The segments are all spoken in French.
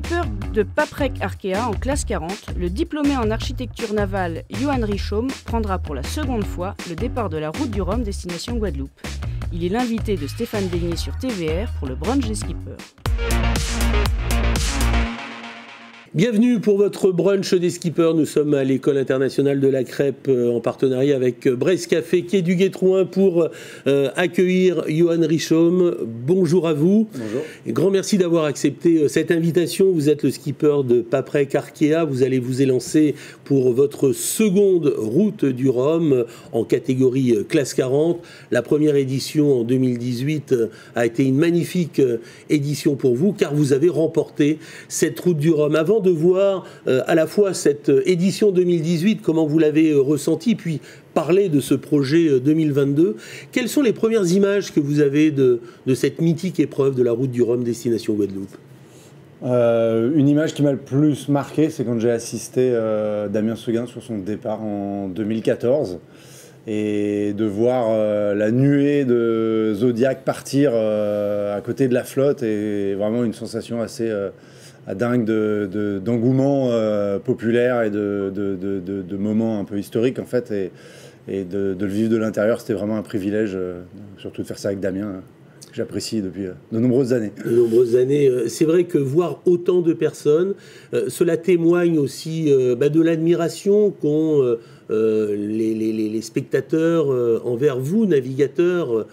skipper de Paprec Arkea en classe 40, le diplômé en architecture navale Johan Richaume prendra pour la seconde fois le départ de la route du Rhum destination Guadeloupe. Il est l'invité de Stéphane Deigné sur TVR pour le brunch des skippers. Bienvenue pour votre brunch des skippers. Nous sommes à l'École internationale de la crêpe en partenariat avec Brest Café, quai du Gué-Trouin, pour accueillir Johan Richaume. Bonjour à vous. Bonjour. Et grand merci d'avoir accepté cette invitation. Vous êtes le skipper de Paprec Arkea. Vous allez vous élancer pour votre seconde route du Rhum en catégorie classe 40. La première édition en 2018 a été une magnifique édition pour vous car vous avez remporté cette route du Rhum. Avant de voir à la fois cette édition 2018, comment vous l'avez ressenti, puis parler de ce projet 2022. Quelles sont les premières images que vous avez de cette mythique épreuve de la route du Rhum destination Guadeloupe ? Une image qui m'a le plus marqué, c'est quand j'ai assisté Damien Seguin sur son départ en 2014 et de voir la nuée de Zodiac partir à côté de la flotte, et vraiment une sensation assez dingue d'engouement populaire et de moments un peu historiques en fait, et de le vivre de l'intérieur. C'était vraiment un privilège, surtout de faire ça avec Damien, que j'apprécie depuis de nombreuses années. De nombreuses années. C'est vrai que voir autant de personnes, cela témoigne aussi de l'admiration qu'ont les spectateurs envers vous, navigateurs,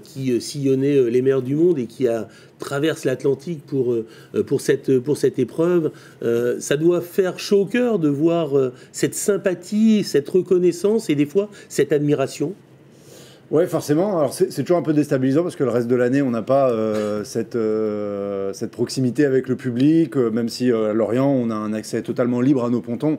qui sillonnez les mers du monde et qui traversent l'Atlantique pour cette épreuve. Ça doit faire chaud au cœur de voir cette sympathie, cette reconnaissance et des fois cette admiration. Oui, forcément. Alors c'est toujours un peu déstabilisant parce que le reste de l'année, on n'a pas cette proximité avec le public. Même si à Lorient, on a un accès totalement libre à nos pontons.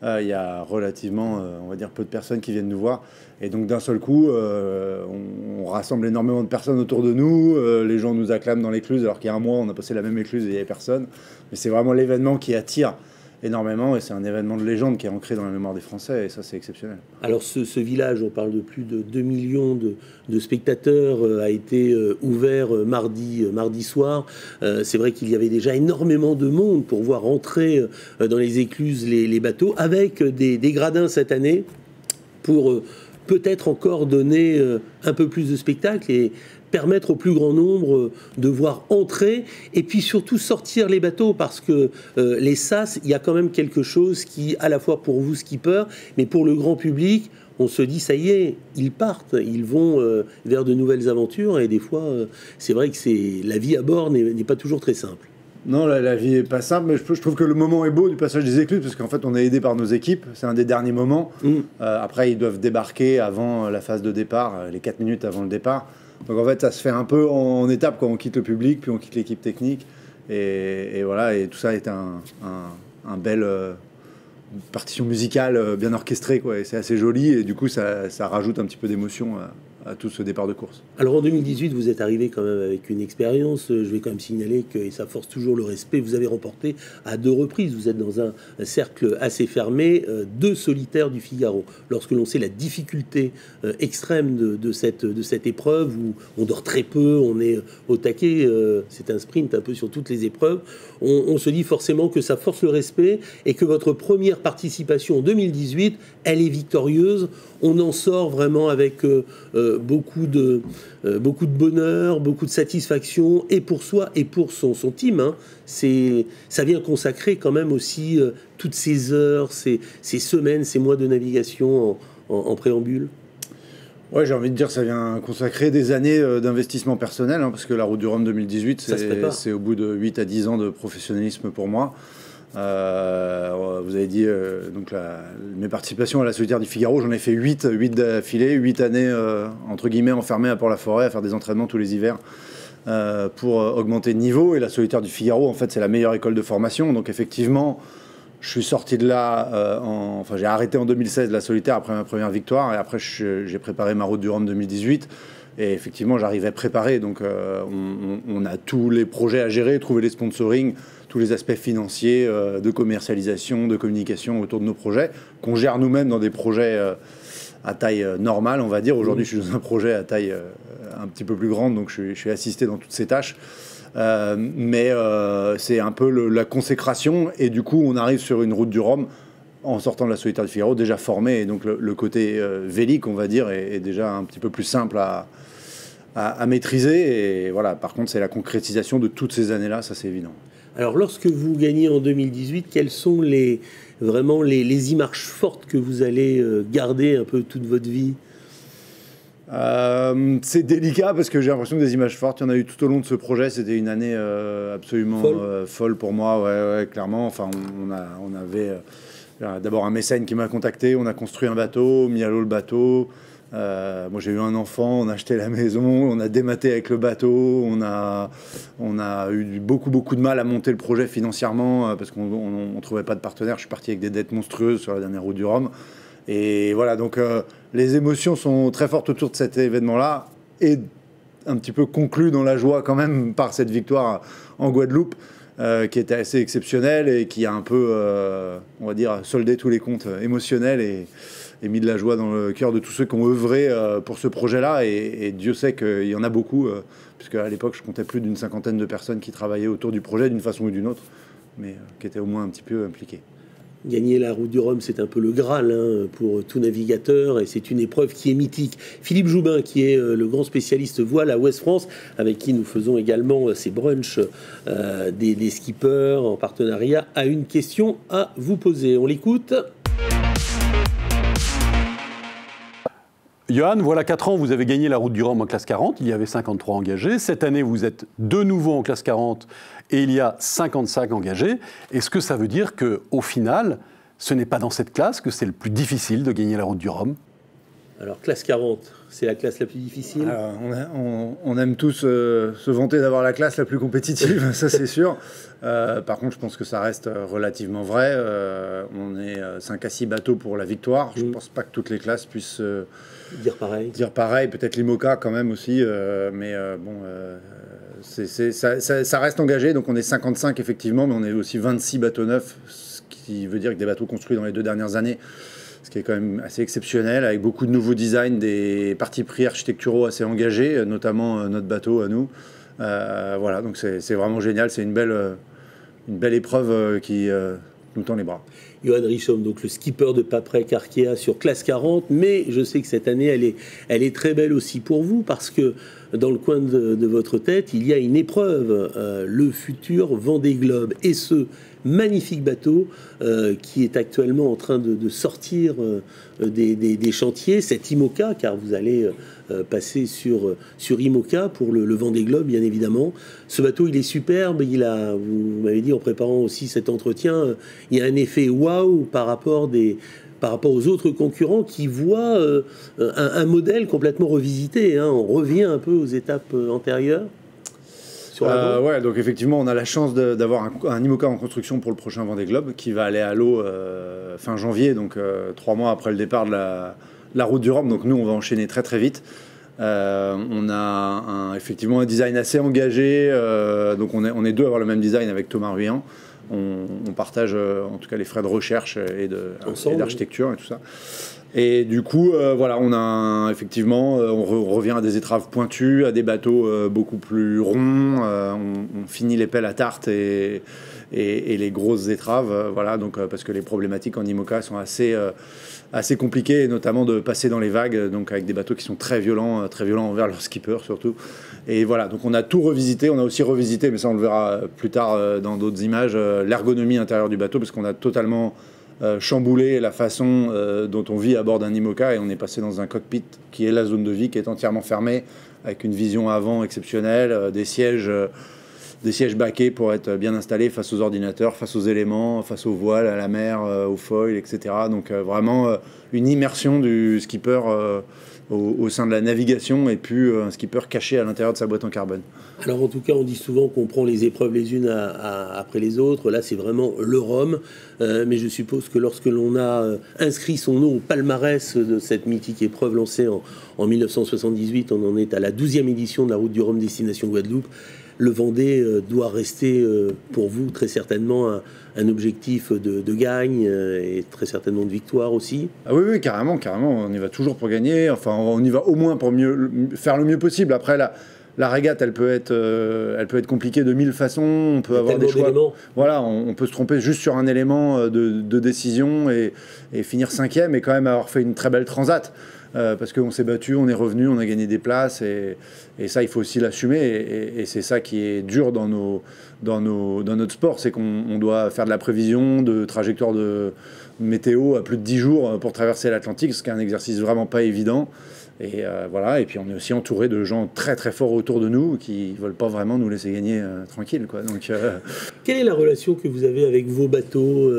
Il y a relativement, on va dire, peu de personnes qui viennent nous voir. Et donc d'un seul coup, on rassemble énormément de personnes autour de nous. Les gens nous acclament dans l'écluse, alors qu'il y a un mois, on a passé la même écluse et il n'y avait personne. Mais c'est vraiment l'événement qui attire énormément, et c'est un événement de légende qui est ancré dans la mémoire des Français, et ça c'est exceptionnel. Alors ce village, on parle de plus de 2 millions de spectateurs, a été ouvert mardi soir. C'est vrai qu'il y avait déjà énormément de monde pour voir entrer dans les écluses les bateaux, avec des gradins cette année pour peut-être encore donner un peu plus de spectacle et permettre au plus grand nombre de voir entrer et puis surtout sortir les bateaux, parce que les sas, il y a quand même quelque chose qui, à la fois pour vous skippers, mais pour le grand public, on se dit ça y est, ils partent, ils vont vers de nouvelles aventures, et des fois c'est vrai que la vie à bord n'est pas toujours très simple. Non, la vie est pas simple, mais je trouve que le moment est beau du passage des écluses, parce qu'en fait on est aidé par nos équipes, c'est un des derniers moments. Après ils doivent débarquer avant la phase de départ, les 4 minutes avant le départ. Donc en fait ça se fait un peu en étapes, quand on quitte le public, puis on quitte l'équipe technique, et voilà, et tout ça est un bel partition musicale bien orchestrée, quoi, et c'est assez joli, et du coup ça rajoute un petit peu d'émotion à tout ce départ de course. Alors en 2018, vous êtes arrivé quand même avec une expérience. Je vais quand même signaler que, et ça force toujours le respect, vous avez remporté à 2 reprises. Vous êtes dans un cercle assez fermé, 2 solitaires du Figaro. Lorsque l'on sait la difficulté extrême de cette épreuve, où on dort très peu, on est au taquet, c'est un sprint un peu sur toutes les épreuves, on se dit forcément que ça force le respect, et que votre première participation en 2018, elle est victorieuse. On en sort vraiment avec beaucoup de bonheur, beaucoup de satisfaction, et pour soi et pour son team. Hein. Ça vient consacrer quand même aussi toutes ces heures, ces semaines, ces mois de navigation en préambule. Ouais, j'ai envie de dire, ça vient consacrer des années d'investissement personnel, hein, parce que la route du Rhum 2018, c'est au bout de 8 à 10 ans de professionnalisme pour moi. Vous avez dit donc mes participations à la solitaire du Figaro, j'en ai fait 8 d'affilée, 8 années entre guillemets enfermé à Port-la-Forêt à faire des entraînements tous les hivers pour augmenter de niveau. Et la solitaire du Figaro, en fait, c'est la meilleure école de formation. Donc effectivement, je suis sorti de là, j'ai arrêté en 2016 la solitaire après ma première victoire, et après j'ai préparé ma route du Rhum 2018. Et effectivement, j'arrivais préparé. Donc on a tous les projets à gérer, trouver les sponsoring, tous les aspects financiers, de commercialisation, de communication autour de nos projets, qu'on gère nous-mêmes dans des projets à taille normale, on va dire. Aujourd'hui, je suis dans un projet à taille un petit peu plus grande, donc je suis assisté dans toutes ces tâches. Mais c'est un peu la consécration. Et du coup, on arrive sur une route du Rhum en sortant de la Solitaire du Figaro, déjà formé. Et donc, le côté vélique, on va dire, est déjà un petit peu plus simple à maîtriser. Et voilà, par contre, c'est la concrétisation de toutes ces années-là, ça c'est évident. Alors, lorsque vous gagnez en 2018, quelles sont vraiment les images fortes que vous allez garder un peu toute votre vie? C'est délicat parce que j'ai l'impression que des images fortes, il y en a eu tout au long de ce projet. C'était une année absolument folle pour moi, ouais, clairement. Enfin, on avait d'abord un mécène qui m'a contacté, on a construit un bateau, mis à l'eau le bateau. Moi j'ai eu un enfant, on a acheté la maison, on a dématé avec le bateau, on a eu beaucoup de mal à monter le projet financièrement parce qu'on ne trouvait pas de partenaire. Je suis parti avec des dettes monstrueuses sur la dernière route du Rhum. Et voilà, donc les émotions sont très fortes autour de cet événement-là et un petit peu conclues dans la joie quand même par cette victoire en Guadeloupe qui était assez exceptionnelle et qui a un peu, on va dire, soldé tous les comptes émotionnels et mis de la joie dans le cœur de tous ceux qui ont œuvré pour ce projet-là. Et Dieu sait qu'il y en a beaucoup, puisque à l'époque, je comptais plus d'une 50aine de personnes qui travaillaient autour du projet d'une façon ou d'une autre, mais qui étaient au moins un petit peu impliquées. Gagner la route du Rhum, c'est un peu le Graal pour tout navigateur et c'est une épreuve qui est mythique. Philippe Joubin, qui est le grand spécialiste voile à Ouest France, avec qui nous faisons également ces brunchs des skippers en partenariat, a une question à vous poser. On l'écoute. Johan, voilà 4 ans, vous avez gagné la route du Rhum en classe 40, il y avait 53 engagés. Cette année, vous êtes de nouveau en classe 40 et il y a 55 engagés. Est-ce que ça veut dire qu'au final, ce n'est pas dans cette classe que c'est le plus difficile de gagner la route du Rhum? Alors, classe 40, c'est la classe la plus difficile? Alors, on aime tous se vanter d'avoir la classe la plus compétitive, ça c'est sûr. Par contre, je pense que ça reste relativement vrai. On est 5 à 6 bateaux pour la victoire. Je ne pense pas que toutes les classes puissent dire pareil. Peut-être l'IMOCA quand même aussi. Mais bon, ça reste engagé. Donc on est 55 effectivement, mais on est aussi 26 bateaux neufs, ce qui veut dire que des bateaux construits dans les 2 dernières années. Ce qui est quand même assez exceptionnel, avec beaucoup de nouveaux designs, des partis pris architecturaux assez engagés, notamment notre bateau à nous. Voilà, donc c'est vraiment génial, c'est une belle épreuve qui nous tend les bras. Johan Richomme, donc le skipper de Paprec Arkea sur classe 40, mais je sais que cette année, elle est très belle aussi pour vous, parce que dans le coin de votre tête, il y a une épreuve, le futur Vendée Globe, et ce magnifique bateau qui est actuellement en train de sortir des chantiers, cet IMOCA, car vous allez passer sur IMOCA pour le Vendée Globe, bien évidemment. Ce bateau, il est superbe, vous m'avez dit en préparant aussi cet entretien, il y a un effet waouh par rapport aux autres concurrents qui voient un modèle complètement revisité. On revient un peu aux étapes antérieures. Ouais, donc effectivement, on a la chance d'avoir un IMOCA en construction pour le prochain Vendée Globe qui va aller à l'eau fin janvier, donc 3 mois après le départ de la route du Rhum. Donc nous, on va enchaîner très très vite. On a effectivement un design assez engagé. Donc on est 2 à avoir le même design avec Thomas Ruyant. On partage en tout cas les frais de recherche et d'architecture et tout ça. Et du coup, voilà, on revient à des étraves pointues, à des bateaux beaucoup plus ronds. On finit les pelles à tarte et les grosses étraves, voilà, donc parce que les problématiques en IMOCA sont assez compliquées, et notamment de passer dans les vagues, donc avec des bateaux qui sont très violents envers leurs skippers surtout. Et voilà, donc on a tout revisité, on a aussi revisité, mais ça on le verra plus tard dans d'autres images, l'ergonomie intérieure du bateau, parce qu'on a totalement chambouler la façon dont on vit à bord d'un IMOCA, et on est passé dans un cockpit qui est la zone de vie, qui est entièrement fermée, avec une vision avant exceptionnelle, des sièges baquets pour être bien installés face aux ordinateurs, face aux éléments, face aux voiles, à la mer, aux foils, etc. Donc vraiment une immersion du skipper au sein de la navigation, et puis un skipper caché à l'intérieur de sa boîte en carbone. Alors en tout cas, on dit souvent qu'on prend les épreuves les unes après les autres. Là, c'est vraiment le Rhum. Mais je suppose que lorsque l'on a inscrit son nom au palmarès de cette mythique épreuve lancée en 1978, on en est à la 12e édition de la route du Rhum destination Guadeloupe. Le Vendée doit rester pour vous très certainement un objectif de gagne et très certainement de victoire aussi. Ah oui, carrément. On y va toujours pour gagner. Enfin, on y va au moins pour faire le mieux possible. Après, la régate, elle peut être compliquée de 1000 façons. On peut avoir des choix. Voilà, on peut se tromper juste sur un élément de décision et finir 5e et quand même avoir fait une très belle transat. Parce qu'on s'est battu, on est revenu, on a gagné des places et ça, il faut aussi l'assumer. Et c'est ça qui est dur dans notre sport, c'est qu'on doit faire de la prévision de trajectoire de météo à plus de 10 jours pour traverser l'Atlantique, ce qui est un exercice vraiment pas évident. Et voilà, et puis on est aussi entouré de gens très très forts autour de nous qui ne veulent pas vraiment nous laisser gagner tranquille, quoi. Donc, quelle est la relation que vous avez avec vos bateaux?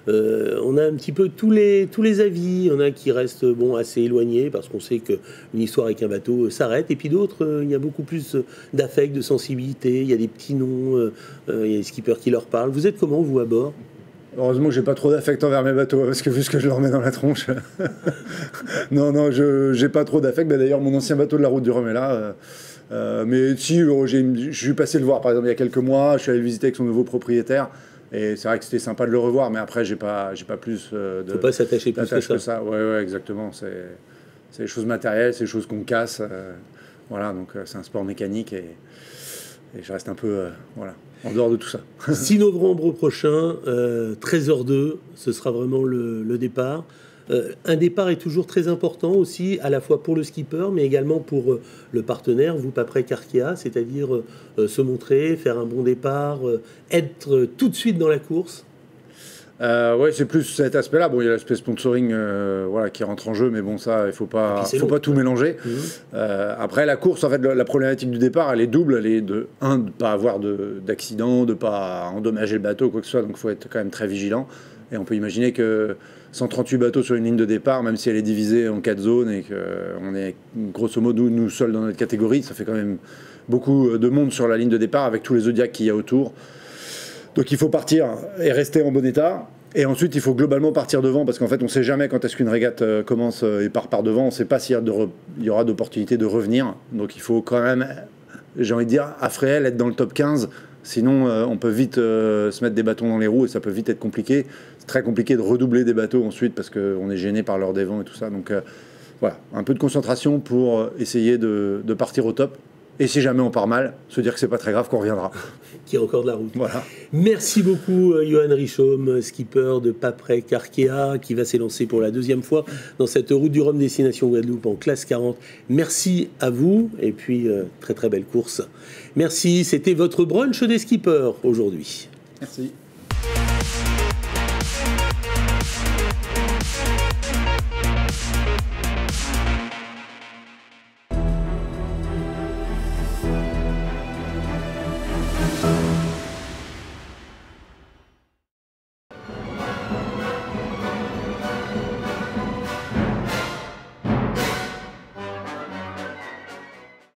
On a un petit peu tous les avis. Il y en a qui restent assez éloignés parce qu'on sait qu'une histoire avec un bateau s'arrête. Et puis d'autres, il y a beaucoup plus d'affect, de sensibilité. Il y a des petits noms, il y a des skippers qui leur parlent. Vous êtes comment, vous, à bord? Heureusement que j'ai pas trop d'affect envers mes bateaux, parce que vu ce que je leur mets dans la tronche. non, j'ai pas trop d'affect. Mais d'ailleurs, mon ancien bateau de la Route du Rhum est là. Mais si, je suis passé le voir, par exemple, il y a quelques mois. Je suis allé le visiter avec son nouveau propriétaire. Et c'est vrai que c'était sympa de le revoir, mais après, j'ai pas plus de... Faut pas s'attacher plus que ça. Ouais, exactement. C'est des choses matérielles, c'est des choses qu'on casse. Voilà, donc c'est un sport mécanique et je reste un peu... voilà. En dehors de tout ça. 6 novembre prochain, 13h02, ce sera vraiment le départ. Un départ est toujours très important aussi, à la fois pour le skipper, mais également pour le partenaire, vous, Paprec Arkea, c'est-à-dire se montrer, faire un bon départ, être tout de suite dans la course. Oui, c'est plus cet aspect-là. Bon, il y a l'aspect sponsoring qui rentre en jeu, mais bon, ça, il faut pas tout mélanger. Après, la course, en fait, la problématique du départ, elle est double. Elle est de ne pas avoir d'accident, de ne pas endommager le bateau, quoi que ce soit. Donc, il faut être quand même très vigilant. Et on peut imaginer que 138 bateaux sur une ligne de départ, même si elle est divisée en 4 zones et qu'on est grosso modo nous seuls dans notre catégorie, ça fait quand même beaucoup de monde sur la ligne de départ avec tous les Zodiacs qu'il y a autour. Donc il faut partir et rester en bon état. Et ensuite, il faut globalement partir devant parce qu'en fait, on ne sait jamais quand est-ce qu'une régate commence et part par devant. On ne sait pas s'il y aura d'opportunité de revenir. Donc il faut quand même, j'ai envie de dire, à Fréhel, être dans le top 15. Sinon, on peut vite se mettre des bâtons dans les roues et ça peut vite être compliqué. C'est très compliqué de redoubler des bateaux ensuite parce qu'on est gêné par l'heure des vents et tout ça. Donc voilà, un peu de concentration pour essayer de partir au top. Et si jamais on part mal, se dire que c'est pas très grave, qu'on reviendra. Qu'il y a encore de la route. Voilà. Merci beaucoup, Johan Richaume, skipper de Paprec Arkea, qui va s'élancer pour la 2e fois dans cette Route du Rhum Destination Guadeloupe en classe 40. Merci à vous, et puis très très belle course. Merci, c'était votre brunch des skippers aujourd'hui. Merci.